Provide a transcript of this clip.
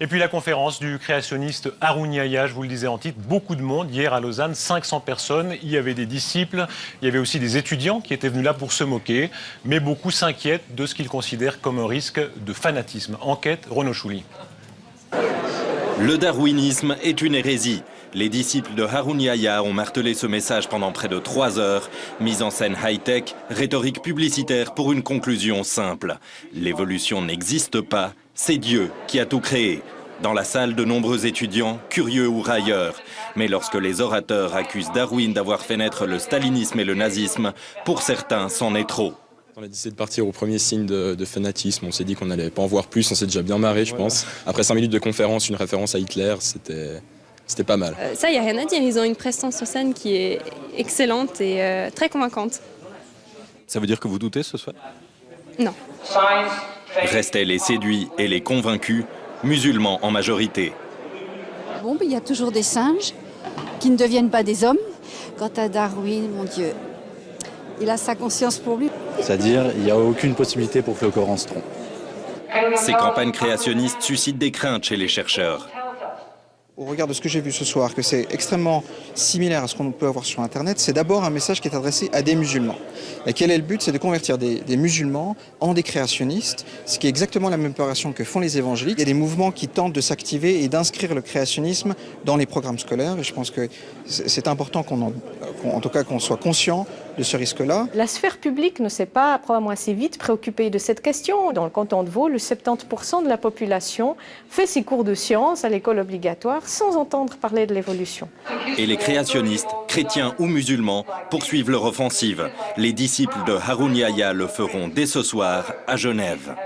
Et puis la conférence du créationniste Haroun Yahya, je vous le disais en titre, beaucoup de monde hier à Lausanne, 500 personnes, il y avait des disciples, il y avait aussi des étudiants qui étaient venus là pour se moquer, mais beaucoup s'inquiètent de ce qu'ils considèrent comme un risque de fanatisme. Enquête, Renaud Chouli. Le darwinisme est une hérésie. Les disciples de Haroun Yahya ont martelé ce message pendant près de 3 heures. Mise en scène high-tech, rhétorique publicitaire pour une conclusion simple. L'évolution n'existe pas, c'est Dieu qui a tout créé. Dans la salle, de nombreux étudiants, curieux ou railleurs. Mais lorsque les orateurs accusent Darwin d'avoir fait naître le stalinisme et le nazisme, pour certains, c'en est trop. On a décidé de partir au premier signe de fanatisme. On s'est dit qu'on n'allait pas en voir plus, on s'est déjà bien marré, je pense. Après 5 minutes de conférence, une référence à Hitler, c'était pas mal. Ça, il n'y a rien à dire. Ils ont une prestance sur scène qui est excellente et très convaincante. Ça veut dire que vous doutez ce soir? Non. Restaient les séduits et les convaincus, musulmans en majorité. Bon, il y a toujours des singes qui ne deviennent pas des hommes. Quant à Darwin, mon Dieu, il a sa conscience pour lui. C'est-à-dire, il n'y a aucune possibilité pour que le Coran se trompe. Ces campagnes créationnistes suscitent des craintes chez les chercheurs. Au regard de ce que j'ai vu ce soir, que c'est extrêmement similaire à ce qu'on peut avoir sur Internet, c'est d'abord un message qui est adressé à des musulmans. Et quel est le but? C'est de convertir des musulmans en des créationnistes, ce qui est exactement la même opération que font les évangéliques. Il y a des mouvements qui tentent de s'activer et d'inscrire le créationnisme dans les programmes scolaires. Et je pense que c'est important qu'on soit conscient de ce risque-là. La sphère publique ne s'est pas probablement assez vite préoccupée de cette question. Dans le canton de Vaud, le 70% de la population fait ses cours de sciences à l'école obligatoire sans entendre parler de l'évolution. Et les créationnistes, chrétiens ou musulmans, poursuivent leur offensive. Les disciples de Haroun Yahya le feront dès ce soir à Genève.